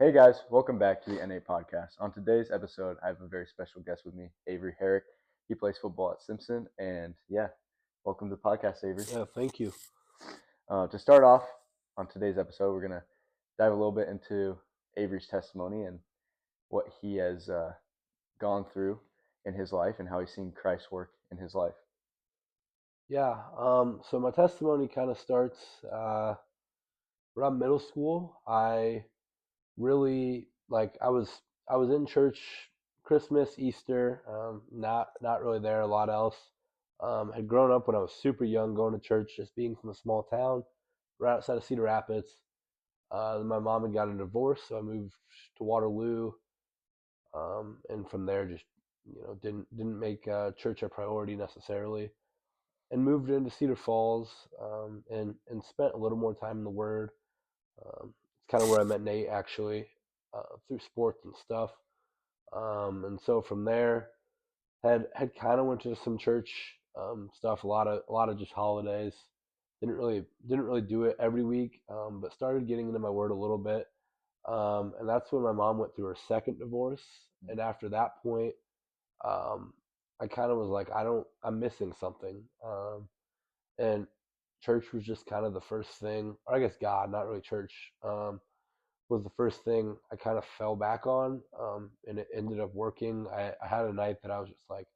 Hey guys, welcome back to the NA podcast. On today's episode, I have a very special guest with me, Avery Herrick. He plays football at Simpson, and yeah, welcome to the podcast, Avery. Yeah, thank you. To start off on today's episode, we're gonna dive a little bit into Avery's testimony and what he has gone through in his life and how he's seen Christ work in his life. Yeah, so my testimony kind of starts around middle school. I really I was in church Christmas, Easter, not really there a lot else. Had grown up when I was super young, going to church, just being from a small town right outside of Cedar Rapids. Then my mom had gotten a divorce, so I moved to Waterloo, and from there just didn't make church a priority necessarily. And moved into Cedar Falls, and spent a little more time in the Word. It's kind of where I met Nate actually, through sports and stuff. And so from there, had kind of went to some church stuff, a lot of just holidays. Didn't really do it every week, but started getting into my Word a little bit. And that's when my mom went through her second divorce. And after that point, um, I kind of was like, I'm missing something. And church was just kind of the first thing, or I guess God, not really church, was the first thing I kind of fell back on, and it ended up working. I had a night that I was just like,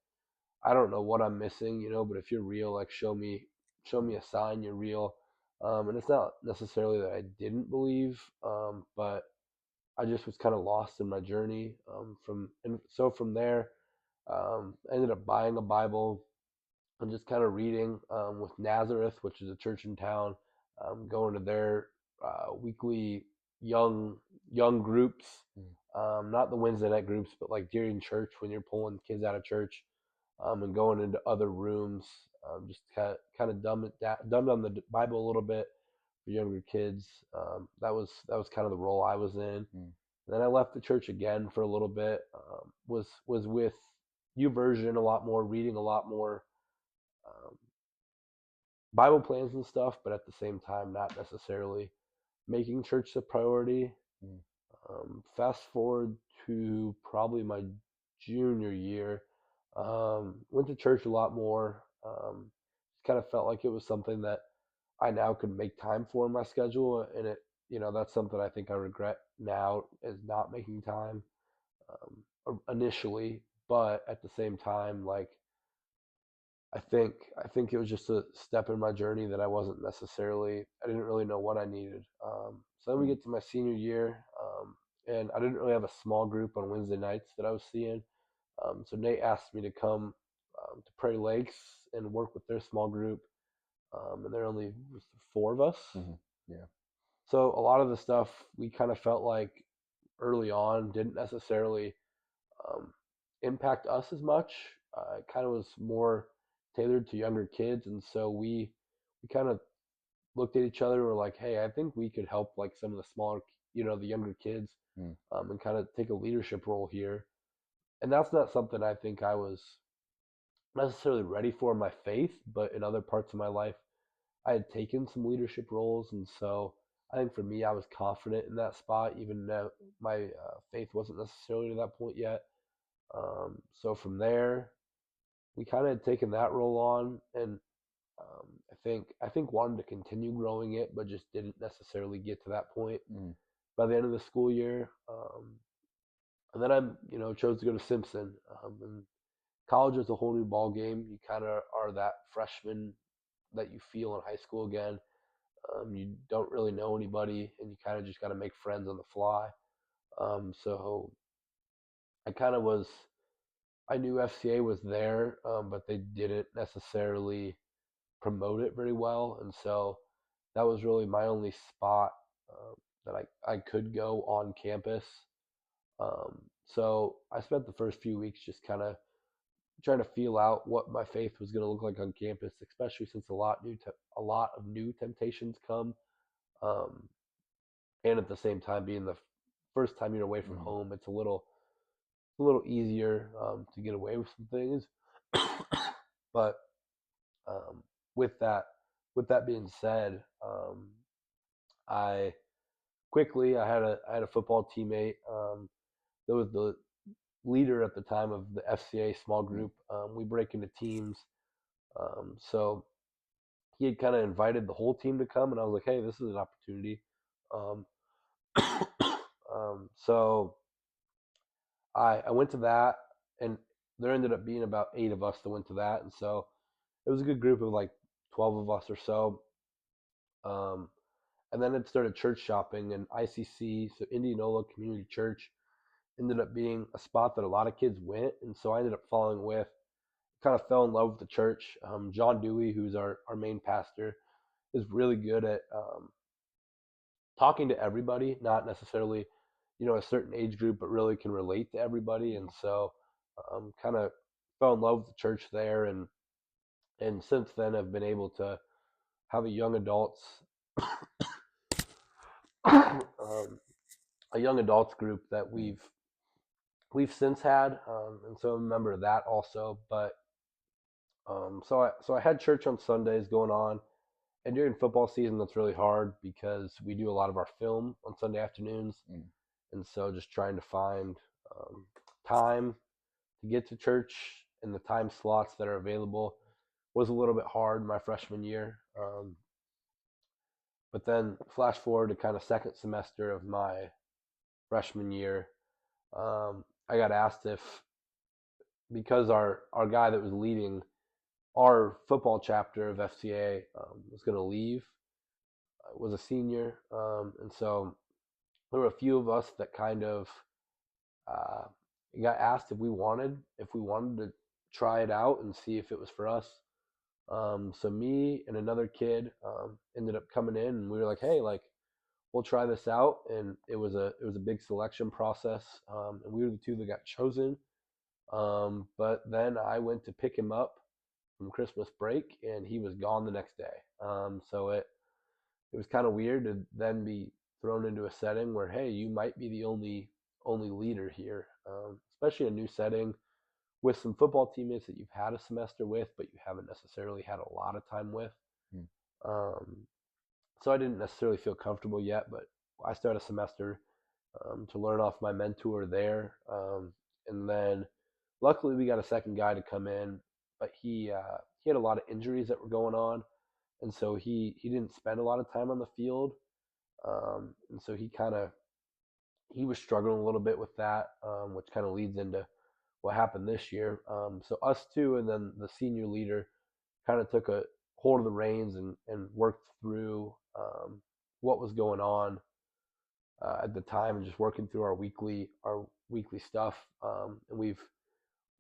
I don't know what I'm missing, but if you're real, like show me a sign you're real. And it's not necessarily that I didn't believe, but I just was kind of lost in my journey. And so from there, I ended up buying a Bible and just kind of reading, with Nazareth, which is a church in town, going to their weekly young groups, Mm. not the Wednesday night groups, but like during church when you're pulling kids out of church, and going into other rooms, just kind of dumb down the Bible a little bit for younger kids. That was kind of the role I was in. Mm. And then I left the church again for a little bit. Was with YouVersion a lot more, reading a lot more, um, Bible plans and stuff, but at the same time, not necessarily making church a priority. Mm. Fast forward to probably my junior year, went to church a lot more. Kind of felt like it was something that I now could make time for in my schedule, and that's something I think I regret now is not making time, initially. But at the same time, like I think it was just a step in my journey that I didn't really know what I needed. So then we Mm. get to my senior year, and I didn't really have a small group on Wednesday nights that I was seeing. So Nate asked me to come, to Prairie Lakes and work with their small group, and there only was four of us. Mm-hmm. Yeah. So a lot of the stuff we kind of felt like early on didn't necessarily, um, impact us as much. It kind of was more tailored to younger kids, and so we kind of looked at each other and were like, "Hey, I think we could help like some of the smaller, the younger kids, Mm. and kind of take a leadership role here." And that's not something I think I was necessarily ready for in my faith, but in other parts of my life, I had taken some leadership roles, and so I think for me, I was confident in that spot, even though my faith wasn't necessarily to that point yet. So from there, we kind of had taken that role on, and I think wanted to continue growing it, but just didn't necessarily get to that point Mm. by the end of the school year. And then I, chose to go to Simpson. And college is a whole new ball game. You kind of are that freshman that you feel in high school again. You don't really know anybody, and you kind of just got to make friends on the fly. So I kind of was. I knew FCA was there, but they didn't necessarily promote it very well, and so that was really my only spot, that I could go on campus. So I spent the first few weeks just kind of trying to feel out what my faith was going to look like on campus, especially since a lot of new temptations come, um, and at the same time being the first time you're away from Mm. home, it's a little easier, to get away with some things. But, um, with that with that being said, I quickly, I had a football teammate that was the leader at the time of the FCA small Mm. group. We break into teams, so he had kind of invited the whole team to come, and I was like, hey, this is an opportunity. Um, so I went to that, and there ended up being about 8 of us that went to that, and so it was a good group of like 12 of us or so. Um, and then it started church shopping, and ICC, so Indianola Community Church, ended up being a spot that a lot of kids went, and so I ended up following with. Kind of fell in love with the church. John Dewey, who's our main pastor, is really good at talking to everybody, not necessarily, a certain age group, but really can relate to everybody. And so, kind of fell in love with the church there, and since then I've been able to have a young adults um, a young adults group that Mm. we've since had, and so I'm a member of that also. But so I had church on Sundays going on, and during football season that's really hard because we do a lot of our film on Sunday afternoons, Mm. and so just trying to find um, time to get to church and the time slots that are available was a little bit hard my freshman year. But then flash forward to kind of second semester of my freshman year, I got asked if, because our guy that was leading our football chapter of FCA was going to leave, was a senior, and so there were a few of us that kind of uh, got asked if we wanted to try it out and see if it was for us. So me and another kid ended up coming in, and we were like, "Hey, like, we'll try this out." And it was a big selection process, and we were the two that got chosen. But then I went to pick him up from Christmas break, and he was gone the next day. So it was kind of weird to then be thrown into a setting where, hey, you might be the only leader here, especially a new setting with some football teammates that you've had a semester with, but you haven't necessarily had a lot of time with. Mm. Um, so I didn't necessarily feel comfortable yet, but I started a semester to learn off my mentor there, and then luckily we got a second guy to come in, but he had a lot of injuries that were going on, and so he didn't spend a lot of time on the field, and so he was struggling a little bit with that, which kind of leads into what happened this year. So us two, and then the senior leader, kind of took a hold of the reins and worked through what was going on at the time, and just working through our weekly stuff. And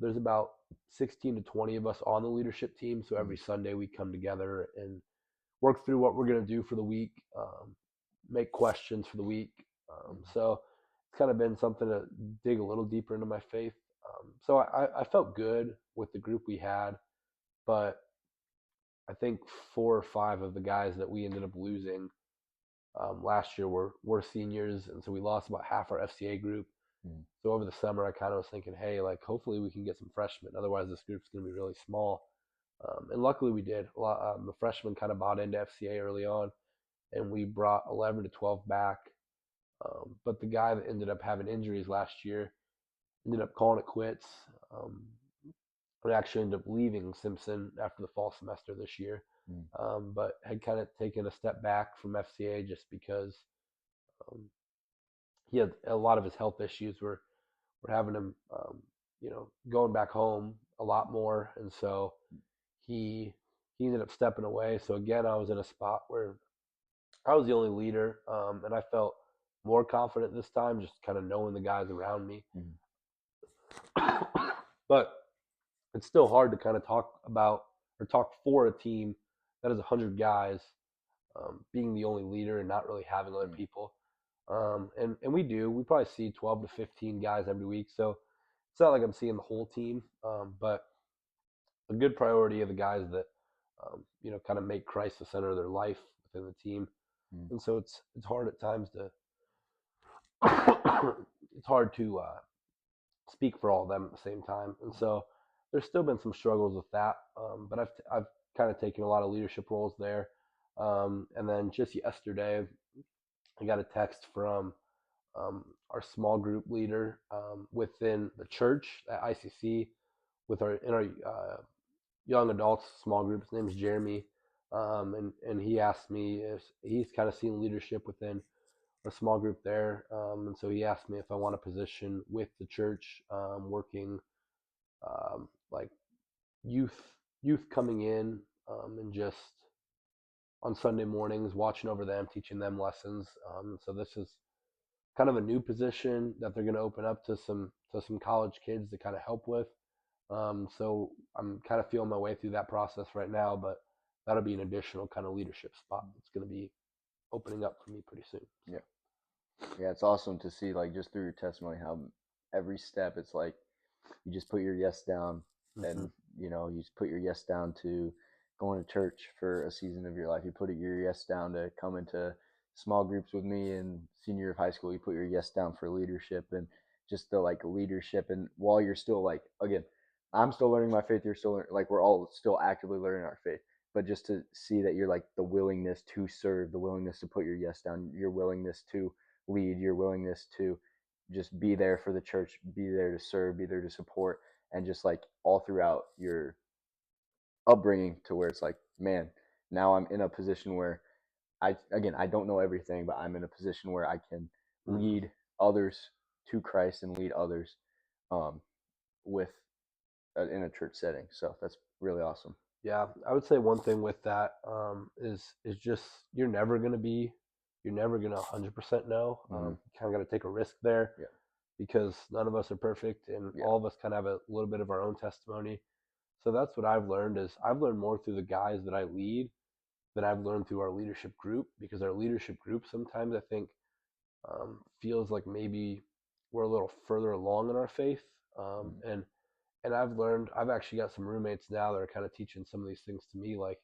there's about 16 to 20 of us on the leadership team. So every Mm. Sunday we come together and work through what we're going to do for the week, make questions for the week. Mm. So it's kind of been something to dig a little deeper into my faith. So I felt good with the group we had, but I think 4 or 5 of the guys that we ended up losing last year were seniors, and so we lost about half our FCA group. Mm. So over the summer, I kind of was thinking, hey, like, hopefully we can get some freshmen. Otherwise, this group's going to be really small. And luckily we did. The freshmen kind of bought into FCA early on, and we brought 11 to 12 back. But the guy that ended up having injuries last year ended up calling it quits. And actually ended up leaving Simpson after the fall semester this year, Mm. but had kind of taken a step back from FCA just because um, he had a lot of his health issues were having him, going back home a lot more, and so he he ended up stepping away. So again, I was in a spot where I was the only leader, and I felt more confident this time, just kind of knowing the guys around me. Mm. But it's still hard to kind of talk about or talk for a team that has 100 guys, being the only leader and not really having other Mm. people. And we probably see 12 to 15 guys every week. So it's not like I'm seeing the whole team, but a good priority of the guys that, kind of make Christ the center of their life within the team. Mm. And so it's hard at times to it's hard to speak for all of them at the same time. And so there's still been some struggles with that, but I've kind of taken a lot of leadership roles there. And then just yesterday, I got a text from our small group leader within the church at ICC with our in our young adults small group. His name is Jeremy, and he asked me if he's kind of seen leadership within a small group there, and so he asked me if I want a position with the church, working like youth youth coming in, and just on Sunday mornings watching over them, teaching them lessons. So this is kind of a new position that they're going to open up to some college kids to kind of help with. So I'm kind of feeling my way through that process right now, but that'll be an additional kind of leadership spot that's going to be opening up for me pretty soon. Yeah. Yeah, it's awesome to see, like, just through your testimony, how every step it's like you just put your yes down, Mm-hmm. and you just put your yes down to going to church for a season of your life. You put your yes down to come into small groups with me in senior year of high school. You put your yes down for leadership, and just the like leadership. And while you're still, like, again, I'm still learning my faith, you're still learning, like, we're all still actively learning our faith. But just to see that you're like the willingness to serve, the willingness to put your yes down, your willingness to lead, your willingness to just be there for the church, be there to serve, be there to support, and just like all throughout your upbringing, to where it's like, man, now I'm in a position where I don't know everything, but I'm in a position where I can Mm-hmm. lead others to Christ and lead others um, with in a church setting. So that's really awesome. Yeah, I would say one thing with that is just you're never gonna 100% know. Mm-hmm. You kind of got to take a risk there Yeah, because none of us are perfect, and yeah, all of us kind of have a little bit of our own testimony. So that's what I've learned is I've learned more through the guys that I lead than I've learned through our leadership group, because our leadership group sometimes I think feels like maybe we're a little further along in our faith, mm-hmm. and I've actually got some roommates now that are kind of teaching some of these things to me. Like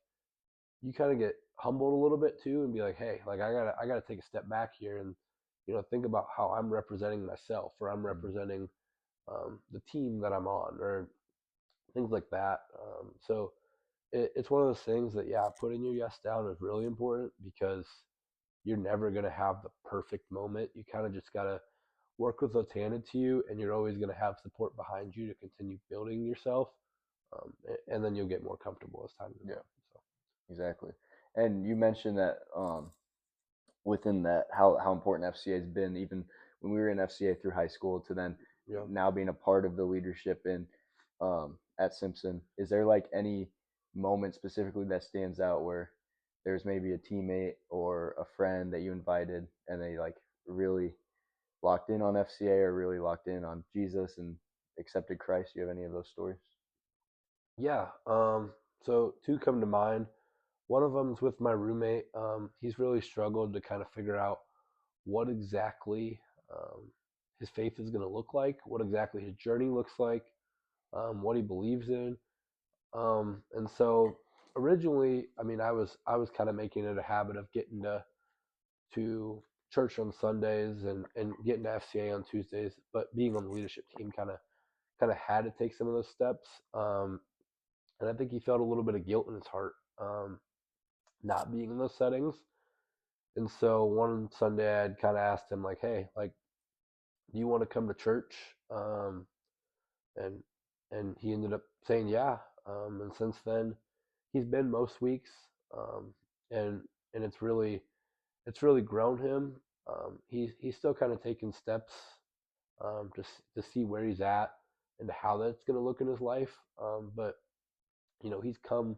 you kind of get humbled a little bit too, and be like, hey, like I gotta take a step back here and think about how I'm representing myself, or I'm Mm-hmm. representing the team that I'm on, or things like that. So it's one of those things that, yeah, putting your yes down is really important because you're never going to have the perfect moment. You kind of just got to work with what's handed to you, and you're always going to have support behind you to continue building yourself. And then you'll get more comfortable as time goes on. Yeah, So, exactly. And you mentioned that within that, how important FCA has been, even when we were in FCA through high school to then yeah. now being a part of the leadership in at Simpson. Is there like any moment specifically that stands out where there's maybe a teammate or a friend that you invited and they like really locked in on FCA or really locked in on Jesus and accepted Christ? Do you have any of those stories? Yeah. So two come to mind. One of them's with my roommate. He's really struggled to kind of figure out what exactly his faith is going to look like, what exactly his journey looks like, what he believes in. And so originally, I mean, I was kind of making it a habit of getting to church on Sundays and getting to FCA on Tuesdays, but being on the leadership team kind of had to take some of those steps. And I think he felt a little bit of guilt in his heart, not being in those settings. And so one Sunday I'd kind of asked him like, hey, like, do you want to come to church? And he ended up saying yeah. And since then, he's been most weeks, um, and it's really grown him. He's still kind of taking steps to see where he's at and how that's going to look in his life. But he's come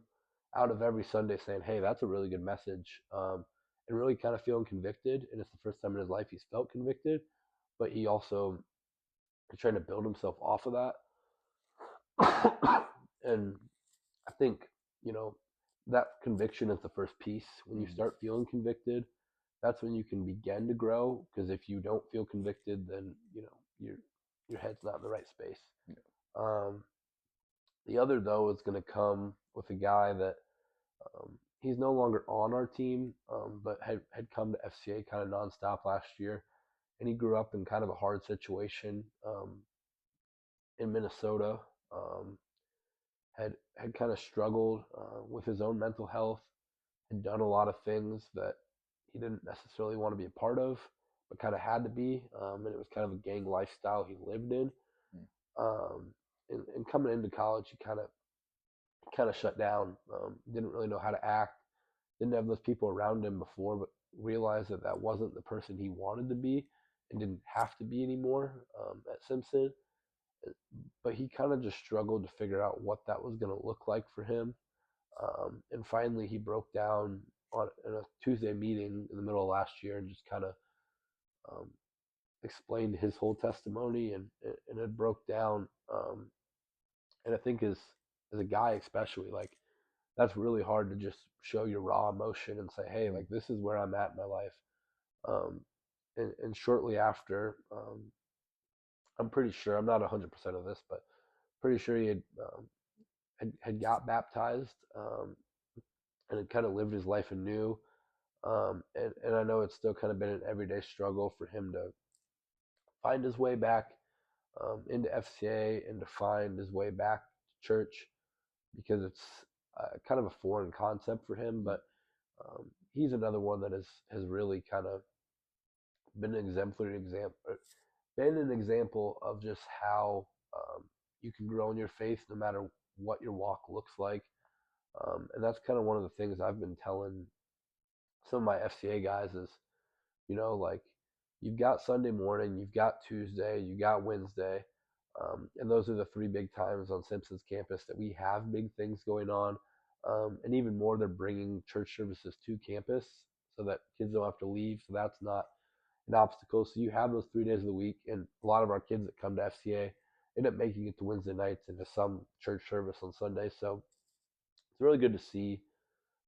out of every Sunday saying, "Hey, that's a really good message," and really kind of feeling convicted. And it's the first time in his life he's felt convicted, but he also is trying to build himself off of that. And I think, you know, that conviction is the first piece. When you Mm-hmm. start feeling convicted, that's when you can begin to grow. Because if you don't feel convicted, then your head's not in the right space. Yeah. Um, the other though is going to come with a guy that he's no longer on our team, but had come to FCA kind of nonstop last year, and he grew up in kind of a hard situation in Minnesota. Um, had kind of struggled with his own mental health, had done a lot of things that he didn't necessarily want to be a part of, but kind of had to be. And it was kind of a gang lifestyle he lived in. Mm. Um, and coming into college, he kind of shut down. Didn't really know how to act. Didn't have those people around him before, but realized that that wasn't the person he wanted to be and didn't have to be anymore at Simpson. But he kind of just struggled to figure out what that was going to look like for him. And finally, he broke down on in a Tuesday meeting in the middle of last year and just kind of um, explained his whole testimony and it broke down. And I think as a guy especially, like that's really hard to just show your raw emotion and say, hey, Mm. like this is where I'm at in my life. Um, and shortly after, I'm pretty sure I'm not 100% of this, but pretty sure he had got baptized and had kind of lived his life anew. And I know it's still kind of been an everyday struggle for him to find his way back into FCA and to find his way back to church because it's kind of a foreign concept for him. Mm. But he's another one that has really kind of been an exemplary example, been an example of just how you can grow in your faith no matter what your walk looks like. And that's kind of one of the things I've been telling some of my FCA guys is, like you've got Sunday morning, you've got Tuesday, you got Wednesday, and those are the three big times on Simpson's campus that we have big things going on. And even more, they're bringing church services to campus so that kids don't have to leave. So that's not an obstacle. So you have those 3 days of the week, and a lot of our kids that come to FCA end up making it to Wednesday nights and to some church service on Sunday. So it's really good to see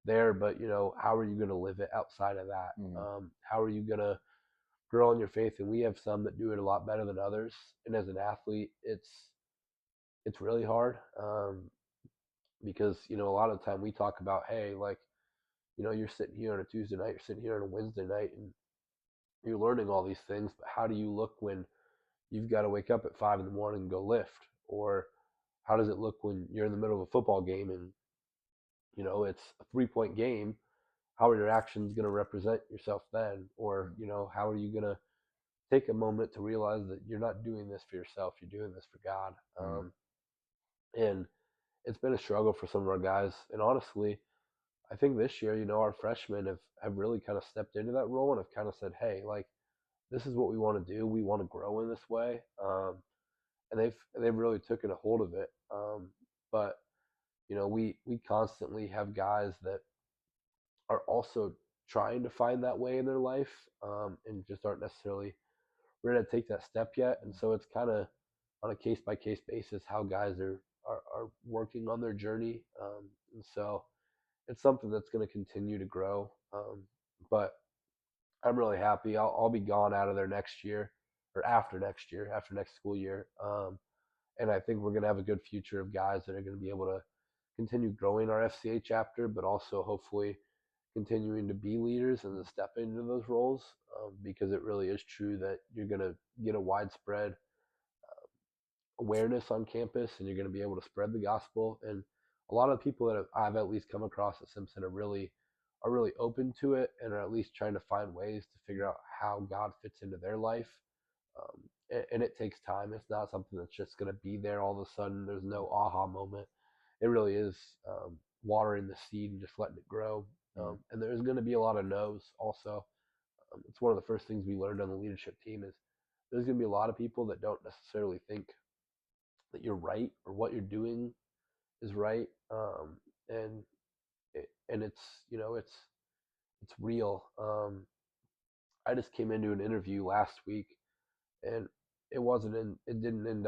there. But how are you going to live it outside of that? Mm. How are you going to grow in your faith? And we have some that do it a lot better than others. And as an athlete, it's really hard because a lot of the time we talk about, hey, like you're sitting here on a Tuesday night, you're sitting here on a Wednesday night, and you're learning all these things. But how do you look when you've got to wake up at 5 in the morning and go lift? Or how does it look when you're in the middle of a football game and it's a 3 point game? How are your actions going to represent yourself then? Or Mm. how are you going to take a moment to realize that you're not doing this for yourself, you're doing this for God. Mm. And it's been a struggle for some of our guys. And honestly, I think this year, our freshmen have really kind of stepped into that role and have kind of said, hey, like, this is what we want to do. We want to grow in this way. And they've really taken a hold of it. But, we constantly have guys that are also trying to find that way in their life and just aren't necessarily ready to take that step yet. And so it's kind of on a case by case basis how guys are working on their journey. And so it's something that's going to continue to grow. But I'm really happy. I'll be gone out of there next year or after next year, after next school year. And I think we're going to have a good future of guys that are going to be able to continue growing our FCA chapter, but also hopefully continuing to be leaders and to step into those roles because it really is true that you're going to get a widespread awareness on campus and you're going to be able to spread the gospel. And a lot of people that I've at least come across at Simpson are really open to it and are at least trying to find ways to figure out how God fits into their life. And it takes time. It's not something that's just going to be there all of a sudden. There's no aha moment. It really is watering the seed and just letting it grow. Mm. And there's going to be a lot of no's also. It's one of the first things we learned on the leadership team is there's going to be a lot of people that don't necessarily think that you're right or what you're doing is right. And and it's it's real. I just came into an interview last week and it didn't end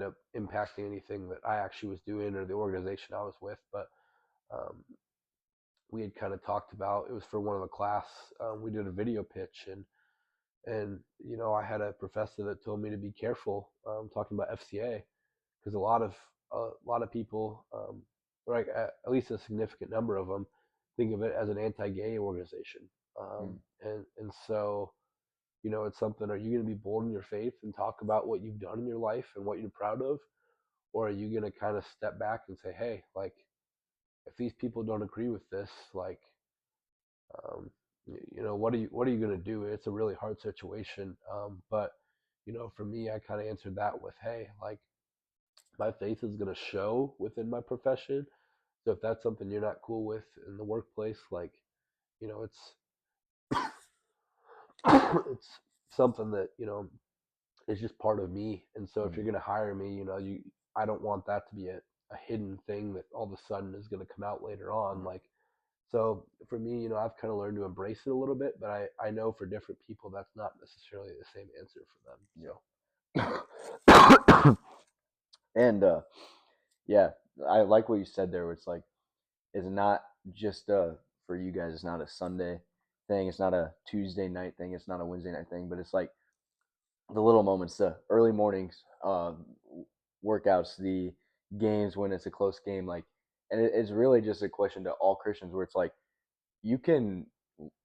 up impacting anything that I actually was doing or the organization I was with, but um, we had kind of talked about it was for one of the class. We did a video pitch and I had a professor that told me to be careful talking about FCA because a lot of people, like at least a significant number of them, think of it as an anti-gay organization, Mm. and so it's something. Are you going to be bold in your faith and talk about what you've done in your life and what you're proud of, or are you going to kind of step back and say, hey, like if these people don't agree with this, like What are you going to do? It's a really hard situation. But for me, I kind of answered that with, hey, like my faith is going to show within my profession. So if that's something you're not cool with in the workplace, like it's it's something that is just part of me. And so if Mm, you're going to hire me, I don't want that to be a hidden thing that all of a sudden is going to come out later on. mm, Like, so for me, I've kind of learned to embrace it a little bit, but I know for different people that's not necessarily the same answer for them. So yeah. And yeah, I like what you said there. Where it's like it's not just for you guys. It's not a Sunday thing. It's not a Tuesday night thing. It's not a Wednesday night thing. But it's like the little moments, the early mornings, workouts, the games when it's a close game. Like, and it's really just a question to all Christians where it's like you can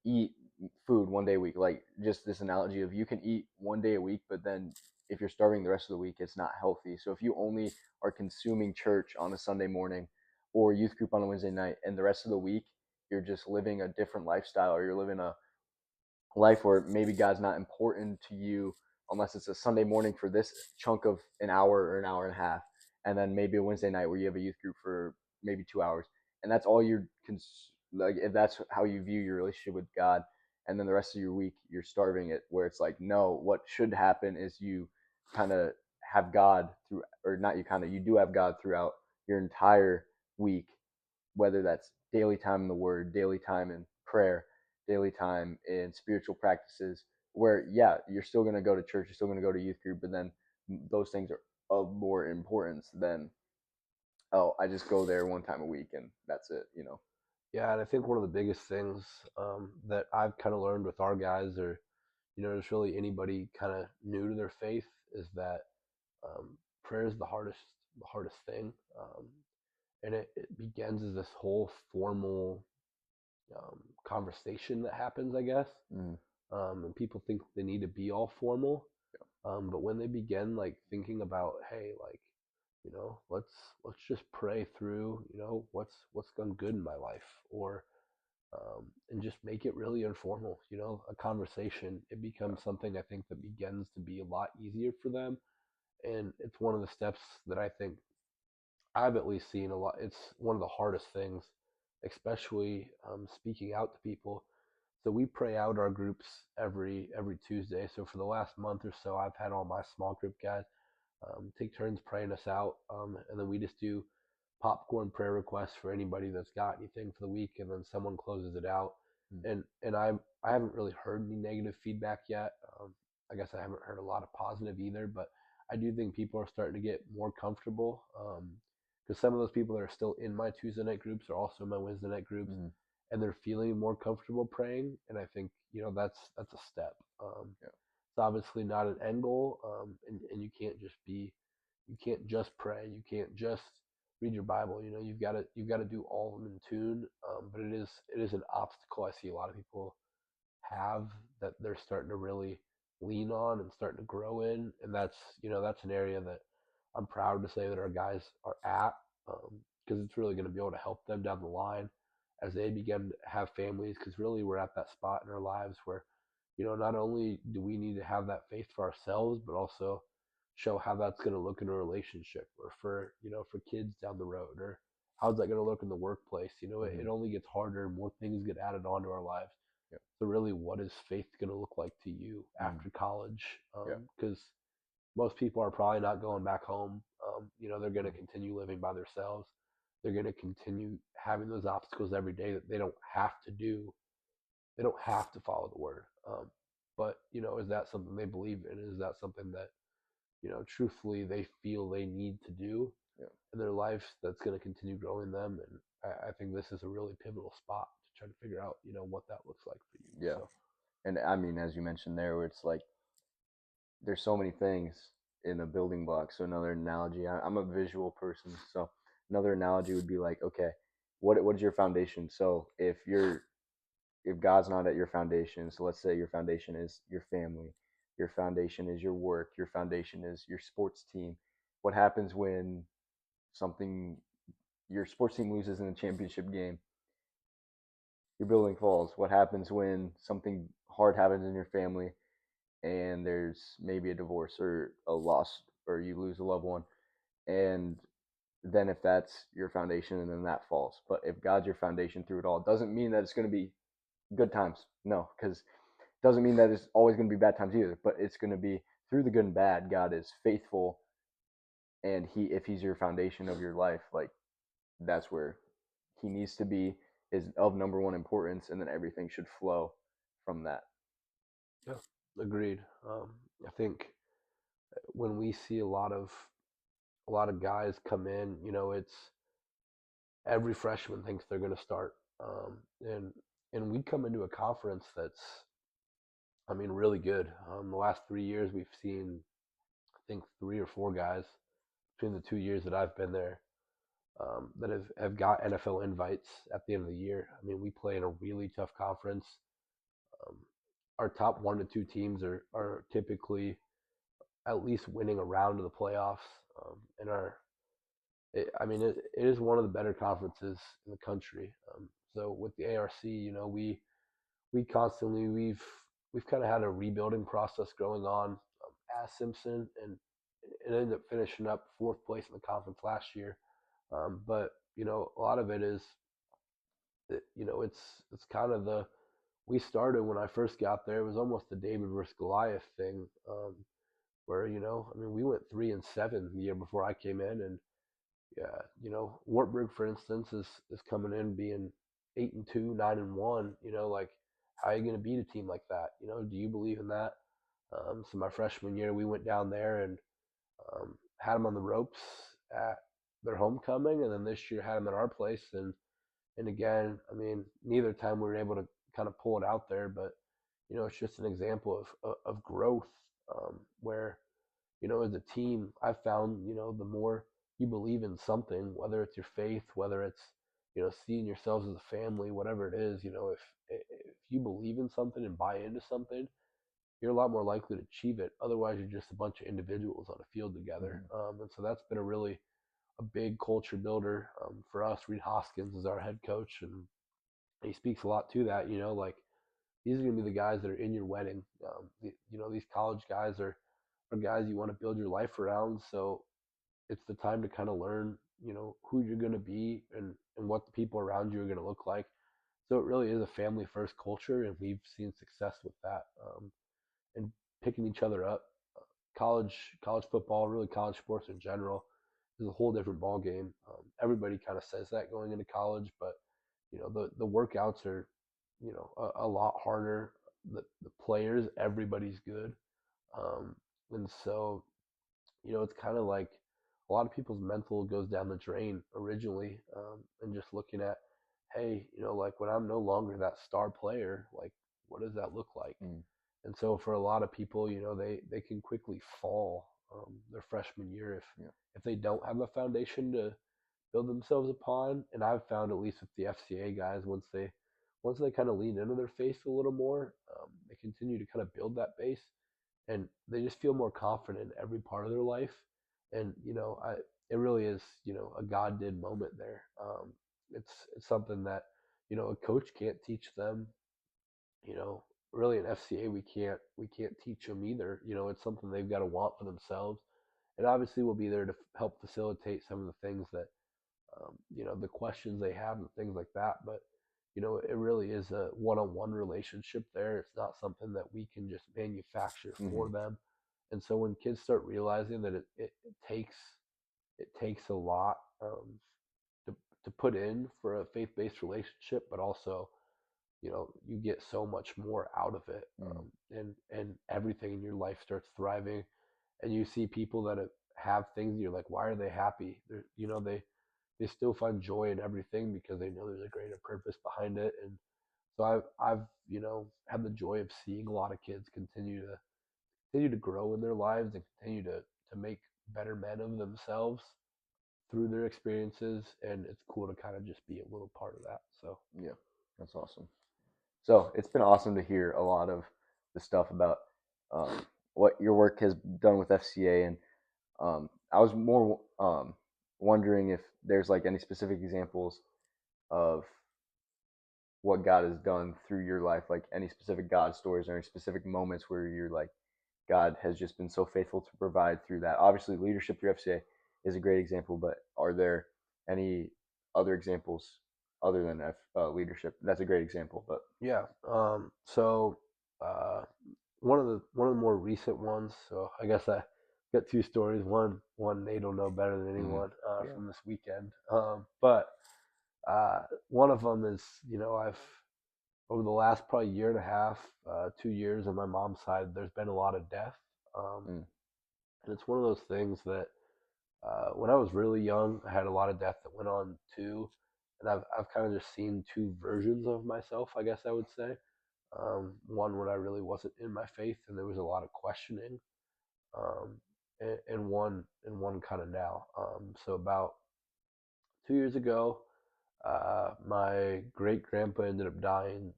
eat food one day a week. Like just this analogy of you can eat one day a week, but then if you're starving the rest of the week, it's not healthy. So if you only are consuming church on a Sunday morning or youth group on a Wednesday night, and the rest of the week you're just living a different lifestyle, or you're living a life where maybe God's not important to you unless it's a Sunday morning for this chunk of an hour or an hour and a half, and then maybe a Wednesday night where you have a youth group for maybe 2 hours, and that's all you're like. If that's how you view your relationship with God, and then the rest of your week you're starving it, where it's like, no, what should happen is you kind of have God through, or not, you kind of, you do have God throughout your entire week, whether that's daily time in the Word, daily time in prayer, daily time in spiritual practices, where yeah, you're still going to go to church, you're still going to go to youth group, but then those things are of more importance than, oh, I just go there one time a week and that's it. yeah, and I think one of the biggest things that I've kind of learned with our guys, or just really anybody kind of new to their faith, is that prayer is the hardest thing, and it begins as this whole formal conversation that happens, I guess. Mm, And people think they need to be all formal, but when they begin like thinking about, hey, like let's just pray through, what's gone good in my life, or and just make it really informal, a conversation. It yeah, becomes something I think that begins to be a lot easier for them, and it's one of the steps that I think I've at least seen a lot. It's one of the hardest things, especially speaking out to people. So we pray out our groups every Tuesday. So for the last month or so, I've had all my small group guys take turns praying us out, and then we just do popcorn prayer requests for anybody that's got anything for the week, and then someone closes it out. mm, And I haven't really heard any negative feedback yet. I guess I haven't heard a lot of positive either, but I do think people are starting to get more comfortable, because some of those people that are still in my Tuesday night groups are also in my Wednesday night groups, mm, and they're feeling more comfortable praying. And I think that's a step. yeah, It's obviously not an end goal, and you can't just pray. You can't just read your Bible. You've got to do all of them in tune. But it is an obstacle I see a lot of people have, that they're starting to really lean on and starting to grow in, and that's an area that I'm proud to say that our guys are at, because it's really going to be able to help them down the line as they begin to have families. Because really, we're at that spot in our lives where not only do we need to have that faith for ourselves, but also show how that's going to look in a relationship, or for kids down the road, or how's that going to look in the workplace. It mm, only gets harder, more things get added onto our lives. yeah, So really, what is faith going to look like to you mm, after college? yeah, Because most people are probably not going back home. They're going to mm, continue living by themselves. They're going to continue having those obstacles every day that they don't have to do. They don't have to follow the word. But is that something they believe in? Is that something that truthfully they feel they need to do yeah, in their life, that's going to continue growing them? And I think this is a really pivotal spot to try to figure out what that looks like for you. yeah. So And I mean, as you mentioned there, where it's like there's so many things in a building block. So another analogy, I'm a visual person, so another analogy would be like, okay, what is your foundation? So if God's not at your foundation, so let's say your foundation is your family, your foundation is your work, your foundation is your sports team. What happens when something your sports team loses in a championship game? your building falls? What happens when something hard happens in your family and there's maybe a divorce or a loss or you lose a loved one? And then if that's your foundation and then that falls. But if God's your foundation through it all, it doesn't mean that it's going to be good times. No, because it doesn't mean that it's always going to be bad times either. But it's going to be through the good and bad. God is faithful, and if He's your foundation of your life, like that's where He needs to be, is of number one importance, and then everything should flow from that. Yeah, agreed. I think when we see a lot of guys come in, it's every freshman thinks they're going to start, and we come into a conference that's, I mean, really good. The last 3 years, we've seen, I think, three or four guys between the 2 years that I've been there that have got NFL invites at the end of the year. I mean, we play in a really tough conference. Um, our top 1 to 2 teams are typically at least winning a round of the playoffs. And I mean, it is one of the better conferences in the country. So with the ARC, we constantly we've kind of had a rebuilding process going on as Simpson, and it ended up finishing up fourth place in the conference last year. But a lot of it is, it's kind of the we started when I first got there. It was almost the David versus Goliath thing, where I mean, we went 3-7 the year before I came in, and yeah, Wartburg, for instance, is coming in being 8-2, 9-1. Like, how are you going to beat a team like that? Do you believe in that? So my freshman year, we went down there and had them on the ropes at their homecoming, and then this year had them at our place. And again, I mean, neither time we were able to kind of pull it out there, but it's just an example of growth, where as a team, I've found, the more you believe in something, whether it's your faith, whether it's, seeing yourselves as a family, whatever it is, if you believe in something and buy into something, you're a lot more likely to achieve it. Otherwise, you're just a bunch of individuals on a field together. Mm-hmm. And so that's been a big culture builder for us. Reed Hoskins is our head coach, and he speaks a lot to that. Like, these are going to be the guys that are in your wedding. These college guys are guys you want to build your life around. So it's the time to kind of learn, who you're going to be, and what the people around you are going to look like. So it really is a family first culture, and we've seen success with that, and picking each other up. College football, really college sports in general, is a whole different ball game. Everybody kind of says that going into college, but the workouts are a lot harder. The players, everybody's good, um, and so it's kind of like a lot of people's mental goes down the drain originally, and just looking at, hey, like, when I'm no longer that star player, like, what does that look like? Mm-hmm. And so for a lot of people, they can quickly fall their freshman year Yeah. if they don't have a foundation to build themselves upon. And I've found, at least with the FCA guys, once they kind of lean into their faith a little more, they continue to kind of build that base, and they just feel more confident in every part of their life. And it really is, a God did moment there. It's something that a coach can't teach them. you know Really, in FCA, we can't teach them either. It's something they've got to want for themselves, and obviously we'll be there to help facilitate some of the things that, the questions they have and things like that. But it really is a one-on-one relationship there. It's not something that we can just manufacture Mm-hmm. for them. And so when kids start realizing that it takes a lot, to put in for a faith-based relationship, but also you get so much more out of it, Mm-hmm. and everything in your life starts thriving, and you see people that have things, and you're like, why are they happy? They still find joy in everything because they know there's a greater purpose behind it. And so I've had the joy of seeing a lot of kids continue to grow in their lives, and continue to make better men of themselves through their experiences, and it's cool to kind of just be a little part of that. So Yeah, that's awesome. So it's been awesome to hear a lot of the stuff about what your work has done with FCA, and I was more wondering if there's like any specific examples of what God has done through your life, like any specific God stories or any specific moments where you're like, God has just been so faithful to provide through that. Obviously, leadership through FCA is a great example, but are there any other examples other than leadership? That's a great example, but Yeah. So uh, one of the more recent ones. So I guess I got two stories. One Nate will know better than mm, anyone yeah, from this weekend. But one of them is, I've over the last probably year and a half, 2 years on my mom's side, there's been a lot of death. Um, mm, and it's one of those things that when I was really young, I had a lot of death that went on too. And I've kind of just seen two versions of myself, I guess I would say. One when I really wasn't in my faith and there was a lot of questioning, um, and one kind of now. So about 2 years ago, my great grandpa ended up dying,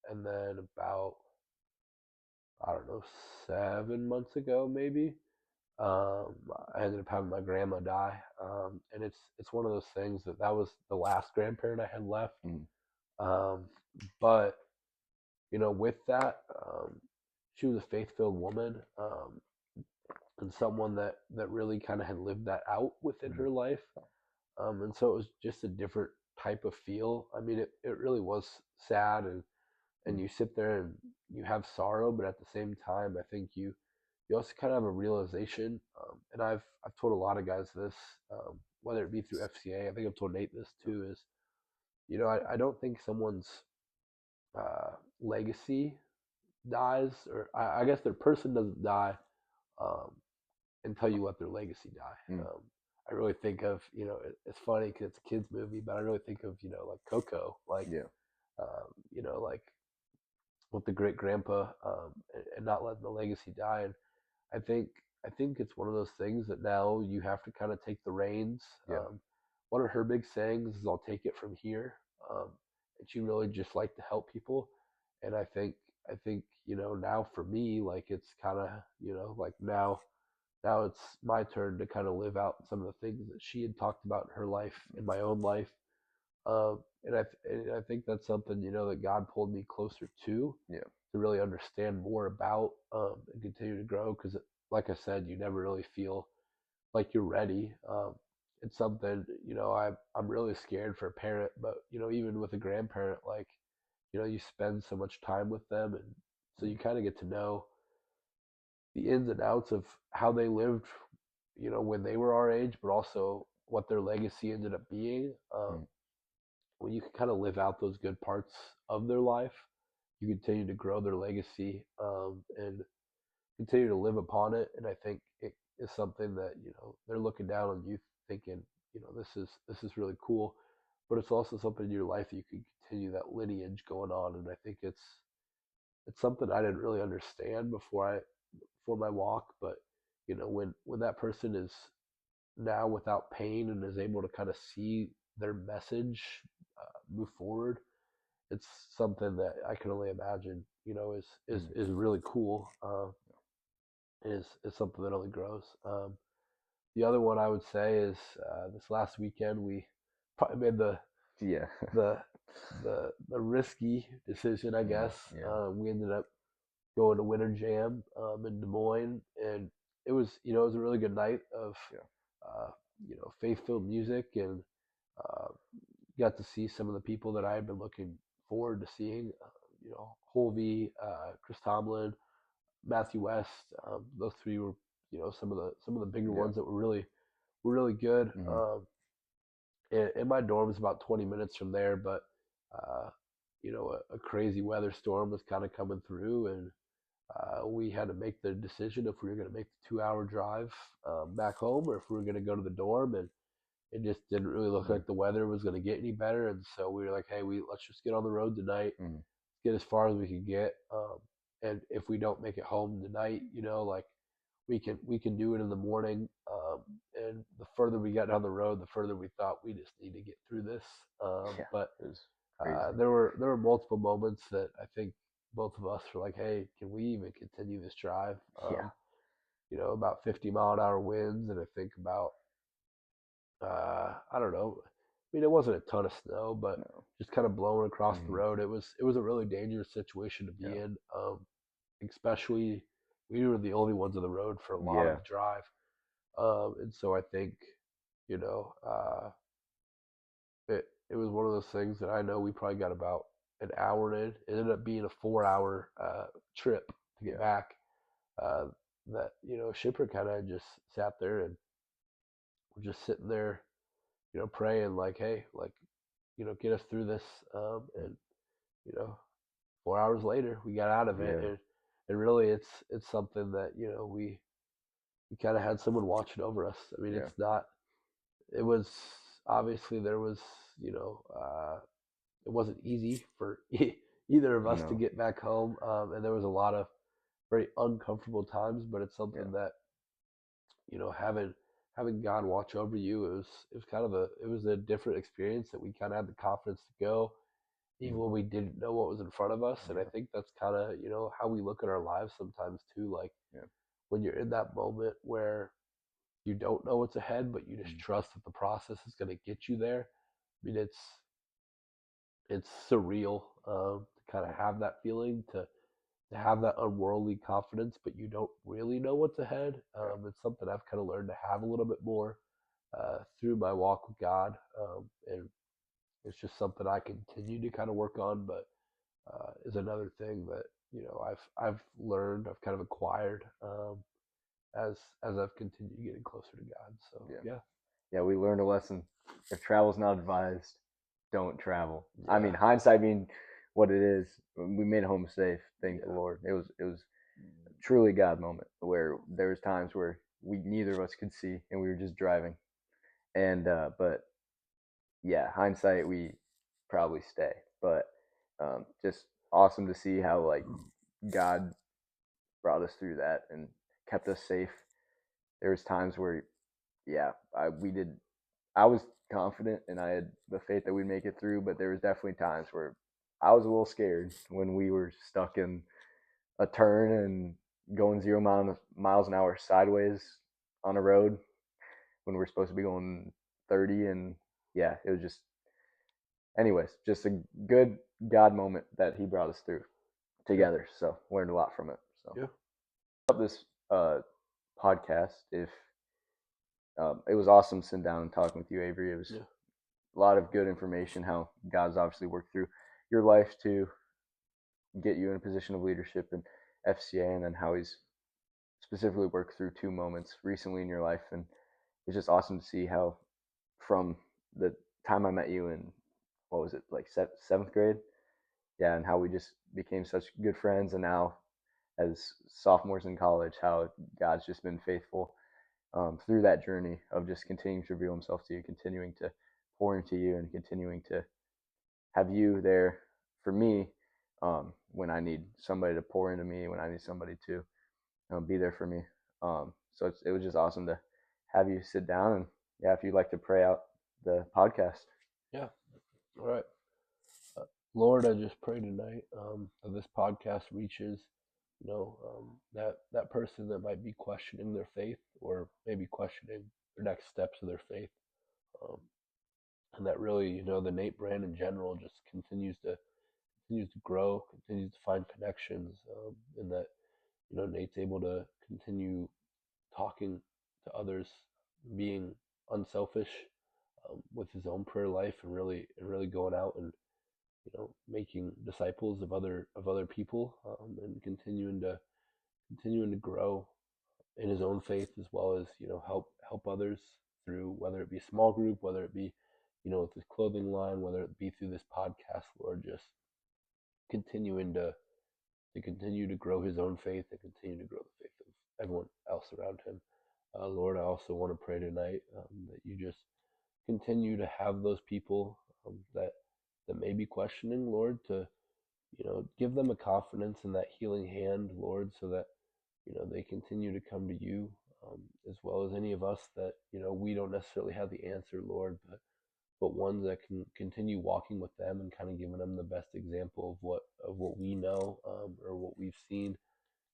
and then about, I don't know, 7 months ago maybe, um, I ended up having my grandma die, and it's one of those things that was the last grandparent I had left, mm, um, but with that, she was a faith-filled woman, and someone that really kind of had lived that out within mm, her life. And so it was just a different type of feel. I mean, it really was sad, and mm, you sit there and you have sorrow, but at the same time, I think you also kind of have a realization. And I've told a lot of guys this, whether it be through FCA. I think I've told Nate this too. Is I don't think someone's legacy dies, or I guess their person doesn't die, um, until you let their legacy die. mm, I really think of, it's funny because it's a kids movie, but I really think of, like Coco, like, yeah, like with the great grandpa, and not letting the legacy die. And I think I think it's one of those things that now you have to kind of take the reins. yeah, One of her big sayings is, "I'll take it from here," and she really just liked to help people. And I think now for me, like it's kind of like now it's my turn to kind of live out some of the things that she had talked about in her life, in my own life. And I think that's something that God pulled me closer yeah, to really understand more about, and continue to grow. Because, like I said, you never really feel like you're ready. It's something I'm really scared for a parent, but even with a grandparent, like you spend so much time with them, and so mm, you kind of get to know the ins and outs of how they lived, when they were our age, but also what their legacy ended up being. mm, When you can kind of live out those good parts of their life, you continue to grow their legacy, and continue to live upon it. And I think it is something that they're looking down on you, thinking, this is really cool, but it's also something in your life that you can continue that lineage going on. And I think it's something I didn't really understand before my walk, but when that person is now without pain and is able to kind of see their message move forward, it's something that I can only imagine is is mm, is really cool. Is something that only grows. The other one I would say is, this last weekend we probably made yeah, the the risky decision, I mm, guess. yeah, We ended up going to Winter Jam, in Des Moines, and it was a really good night of yeah, uh, faith-filled music, and uh, got to see some of the people that I had been looking forward to seeing. Holvey, Chris Tomlin, Matthew West. Those three were some of the bigger yeah, ones that were really good. mm, And my dorm is about 20 minutes from there, but uh, a crazy weather storm was kind of coming through, and we had to make the decision if we were going to make the 2-hour drive, back home, or if we were going to go to the dorm. And it just didn't really look mm, like the weather was going to get any better. And so we were like, hey, let's just get on the road tonight, mm, get as far as we can get. And if we don't make it home tonight, like we can do it in the morning. And the further we got down the road, the further we thought we just need to get through this. yeah. But It was crazy. there were multiple moments that I think both of us were like, hey, can we even continue this drive? Yeah, About 50-mile-an-hour winds, and I think about, I don't know, mean, it wasn't a ton of snow, but No. just kind of blowing across the Hmm. road. It was a really dangerous situation to be Yeah. in. Especially we were the only ones on the road for a lot of Yeah. the drive. And so I think, you know, it was one of those things that I know we probably got about an hour in. It ended up being a 4 hour trip to get Yeah. back. Uh, that shipper kind of just sat there and we're just sitting there, praying like, hey, like, get us through this. And you know, 4 hours later, we got out of it, Yeah. and really, it's something that we kind of had someone watching over us. I mean, Yeah. it's not. It was obviously there was you know it wasn't easy for either of us to No. get back home, and there was a lot of very uncomfortable times. But it's Yeah. something that having God watch over you. It was kind of it was a different experience that we kind of had the confidence to go even Mm. when we didn't know what was in front of us. And I Yeah. think that's kind of how we look at our lives sometimes too. Like Yeah. when you're in that moment where you don't know what's ahead, but you just Mm. trust that the process is going to get you there. I mean, it's surreal to kind of Yeah. have that feeling to have that unworldly confidence, but you don't really know what's ahead. Yeah. It's something I've kind of learned to have a little bit more through my walk with God, and it's just something I continue to kind of work on. But is another thing that I've learned, I've kind of acquired as I've continued getting closer to God. So Yeah. yeah, Yeah. We learned a lesson. If travel's not advised, don't travel. I yeah, mean, hindsight being what it is, we made it home safe. Thank the yeah, Lord. It was truly a God moment where there was times where we neither of us could see and we were just driving. And but yeah, hindsight we probably stay. But just awesome to see how like God brought us through that and kept us safe. There was times where yeah, we did. I was confident and I had the faith that we'd make it through, but there was definitely times where I was a little scared when we were stuck in a turn and going miles an hour sideways on a road when we're supposed to be going 30. And yeah, it was just anyways just a good God moment that he brought us through yeah, together, so learned a lot from it. So yeah, up this podcast, if it was awesome sitting down and talking with you, Avery. It was yeah, a lot of good information how God's obviously worked through your life to get you in a position of leadership in FCA, and then how he's specifically worked through two moments recently in your life. And it's just awesome to see how from the time I met you in, what was it, like seventh grade, yeah, and how we just became such good friends, and now as sophomores in college, how God's just been faithful through that journey of just continuing to reveal himself to you, continuing to pour into you, and continuing to have you there for me when I need somebody to pour into me, when I need somebody to be there for me. So it was just awesome to have you sit down, and yeah, if you'd like to pray out the podcast. yeah. All right. Uh, Lord, I just pray tonight that this podcast reaches, that person that might be questioning their faith or maybe questioning their next steps of their faith, um, and that really, the Nate brand in general just continues to grow, continues to find connections, and that Nate's able to continue talking to others, being unselfish with his own prayer life, and really going out and making disciples of other people, and continuing to grow in his own faith, as well as help others through, whether it be a small group, whether it be with his clothing line, whether it be through this podcast. Lord, just continuing to continue to grow his own faith and continue to grow the faith of everyone else around him. Lord, I also want to pray tonight that you just continue to have those people that may be questioning, Lord, to give them a confidence in that healing hand, Lord, so that they continue to come to you, as well as any of us that we don't necessarily have the answer, Lord, but ones that can continue walking with them and kind of giving them the best example of what we know, or what we've seen,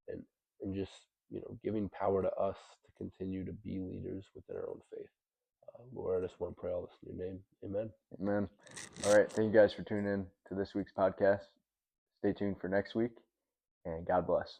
and just giving power to us to continue to be leaders within our own faith. Lord, I just want to pray all this in your name. Amen. Amen. All right. Thank you guys for tuning in to this week's podcast. Stay tuned for next week, and God bless.